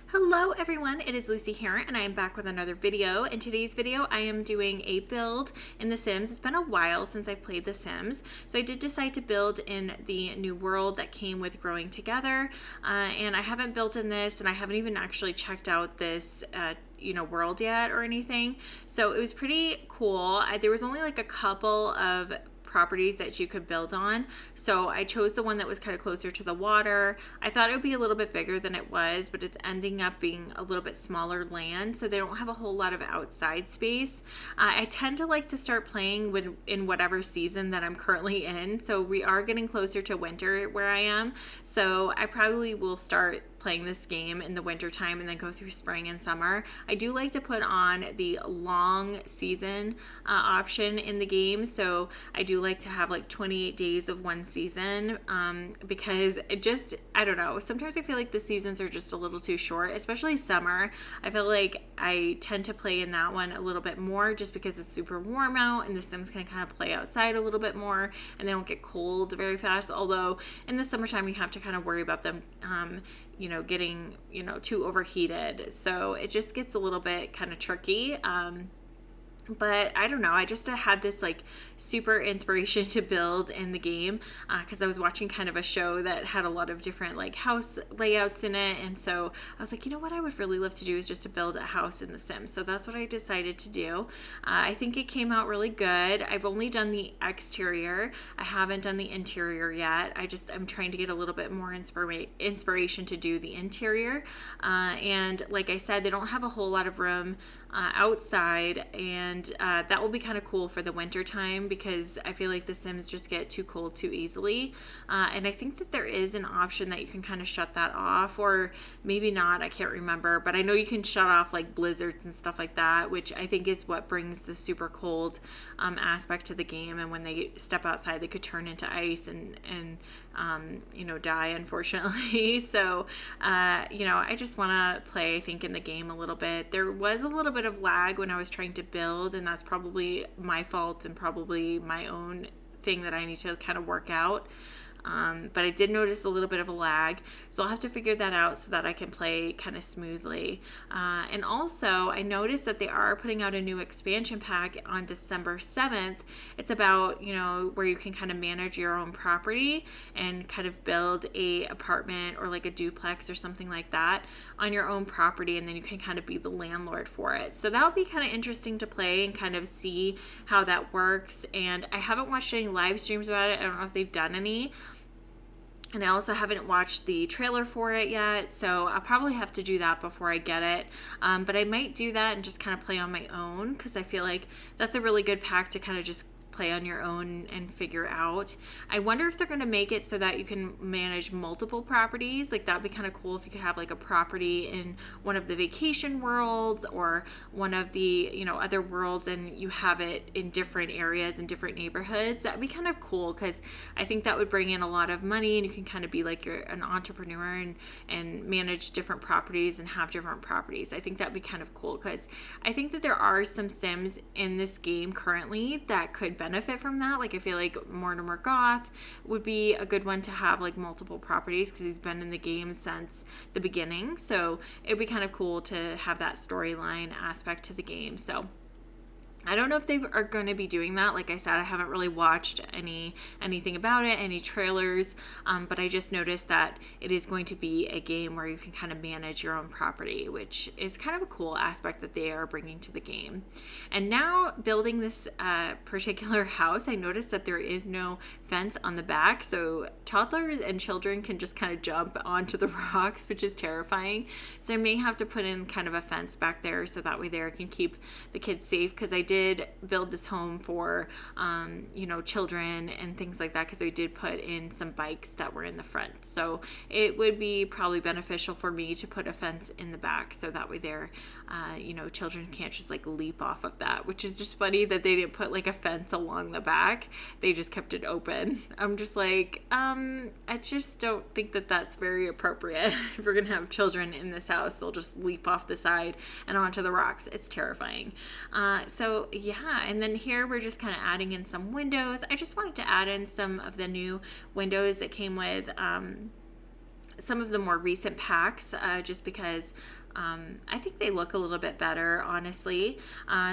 Hello everyone, it is Lucy here and I am back with another video. In today's video I am doing a build in The Sims. It's been a while since I've played The Sims, so I did decide to build in the new world that came with Growing Together, and I haven't built in this and I haven't even actually checked out this world yet or anything, so it was pretty cool. There was only like a couple of properties that you could build on. So I chose the one that was kind of closer to the water. I thought it would be a little bit bigger than it was, but it's ending up being a little bit smaller land, so they don't have a whole lot of outside space. I tend to like to start playing in whatever season that I'm currently in. So we are getting closer to winter where I am. So I probably will start playing this game in the winter time and then go through spring and summer. I do like to put on the long season option in the game, so I do like to have like 28 days of one season, because I don't know, sometimes I feel like the seasons are just a little too short, especially summer. I feel like I tend to play in that one a little bit more just because it's super warm out and the Sims can kind of play outside a little bit more and they don't get cold very fast, although in the summertime you have to kind of worry about them getting too overheated, so it just gets a little bit kind of tricky. But I don't know, I just had this like super inspiration to build in the game because I was watching kind of a show that had a lot of different like house layouts in it, and so I was like, you know what I would really love to do is just to build a house in The Sims. So that's what I decided to do. I think it came out really good. I've only done the exterior. I haven't done the interior yet. I'm trying to get a little bit more inspiration to do the interior, and like I said, they don't have a whole lot of room outside, and that will be kind of cool for the winter time because I feel like the Sims just get too cold too easily, and I think that there is an option that you can kind of shut that off, or maybe not, I can't remember, but I know you can shut off like blizzards and stuff like that, which I think is what brings the super cold aspect to the game, and when they step outside they could turn into ice and die, unfortunately. So I just want to play, I think, in the game a little bit. There was a little bit of lag when I was trying to build, and that's probably my fault and probably my own thing that I need to kind of work out. But I did notice a little bit of a lag, so I'll have to figure that out so that I can play kind of smoothly. And also, I noticed that they are putting out a new expansion pack on December 7th. It's about, where you can kind of manage your own property and kind of build a apartment or like a duplex or something like that on your own property, and then you can kind of be the landlord for it. So that'll be kind of interesting to play and kind of see how that works. And I haven't watched any live streams about it. I don't know if they've done any. And I also haven't watched the trailer for it yet, so I'll probably have to do that before I get it. But I might do that and just kind of play on my own because I feel like that's a really good pack to kind of just play on your own and figure out. I wonder if they're going to make it so that you can manage multiple properties. Like that would be kind of cool if you could have like a property in one of the vacation worlds or one of the other worlds, and you have it in different areas and different neighborhoods. That would be kind of cool because I think that would bring in a lot of money, and you can kind of be like you're an entrepreneur and manage different properties and have different properties. I think that would be kind of cool because I think that there are some Sims in this game currently that could benefit from that. Like I feel like Mortimer Goth would be a good one to have like multiple properties because he's been in the game since the beginning, so it'd be kind of cool to have that storyline aspect to the game. So I don't know if they are going to be doing that. Like I said, I haven't really watched anything about it, any trailers, but I just noticed that it is going to be a game where you can kind of manage your own property, which is kind of a cool aspect that they are bringing to the game. And now building this particular house, I noticed that there is no fence on the back, so toddlers and children can just kind of jump onto the rocks, which is terrifying. So I may have to put in kind of a fence back there so that way there I can keep the kids safe, because I did build this home for children and things like that, because I did put in some bikes that were in the front, so it would be probably beneficial for me to put a fence in the back so that way there children can't just like leap off of that, which is just funny that they didn't put like a fence along the back. They just kept it open. I'm just like I just don't think that that's very appropriate. If we're gonna have children in this house, they'll just leap off the side and onto the rocks. It's terrifying. So yeah, and then here we're just kind of adding in some windows. I just wanted to add in some of the new windows that came with some of the more recent packs, just because I think they look a little bit better, honestly.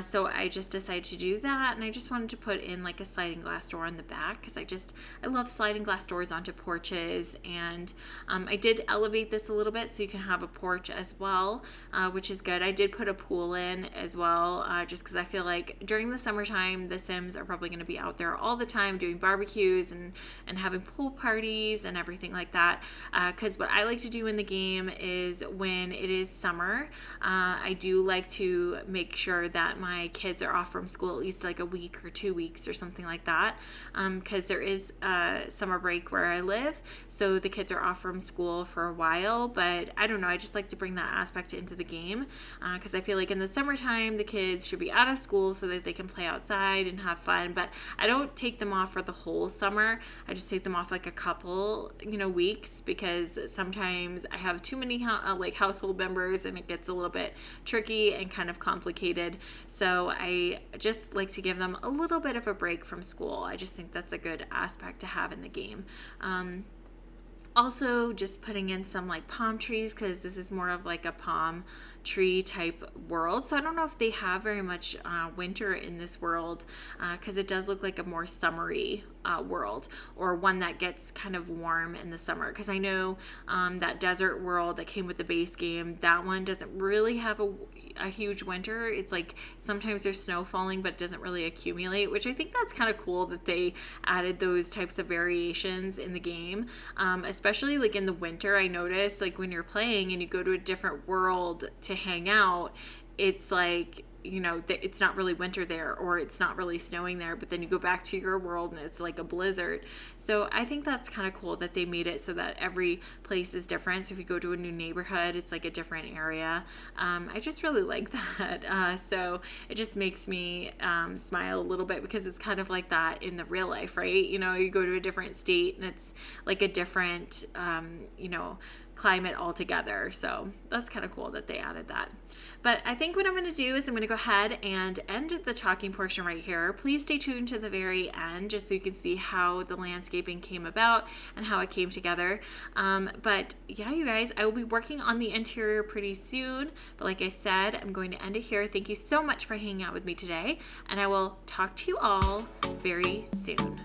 So I just decided to do that, and I just wanted to put in like a sliding glass door on the back because I love sliding glass doors onto porches. And I did elevate this a little bit so you can have a porch as well, which is good. I did put a pool in as well, just because I feel like during the summertime the Sims are probably going to be out there all the time doing barbecues and having pool parties and everything like that. Because what I like to do in the game is when it is summer, I do like to make sure that my kids are off from school at least like a week or 2 weeks or something like that, because there is a summer break where I live, so the kids are off from school for a while. But I don't know, I just like to bring that aspect into the game, because I feel like in the summertime the kids should be out of school so that they can play outside and have fun. But I don't take them off for the whole summer. I just take them off like a couple weeks, because sometimes I have too many like household members and it gets a little bit tricky and kind of complicated. So I just like to give them a little bit of a break from school. I just think that's a good aspect to have in the game. Also, just putting in some like palm trees, because this is more of like a palm tree type world. So I don't know if they have very much winter in this world, because it does look like a more summery world, or one that gets kind of warm in the summer. Because I know that desert world that came with the base game, that one doesn't really have a huge winter. It's like sometimes there's snow falling, but it doesn't really accumulate, which I think that's kind of cool that they added those types of variations in the game. Especially like in the winter, I noticed like when you're playing and you go to a different world to hang out, it's like, it's not really winter there, or it's not really snowing there, but then you go back to your world and it's like a blizzard. So I think that's kind of cool that they made it so that every place is different. So if you go to a new neighborhood, it's like a different area. I just really like that. So it just makes me smile a little bit, because it's kind of like that in the real life, right? You go to a different state and it's like a different, climate altogether. So that's kind of cool that they added that. But I think what I'm going to do is I'm going to go ahead and end the talking portion right here. Please stay tuned to the very end, just so you can see how the landscaping came about and how it came together. But yeah, you guys, I will be working on the interior pretty soon. But like I said, I'm going to end it here. Thank you so much for hanging out with me today, and I will talk to you all very soon.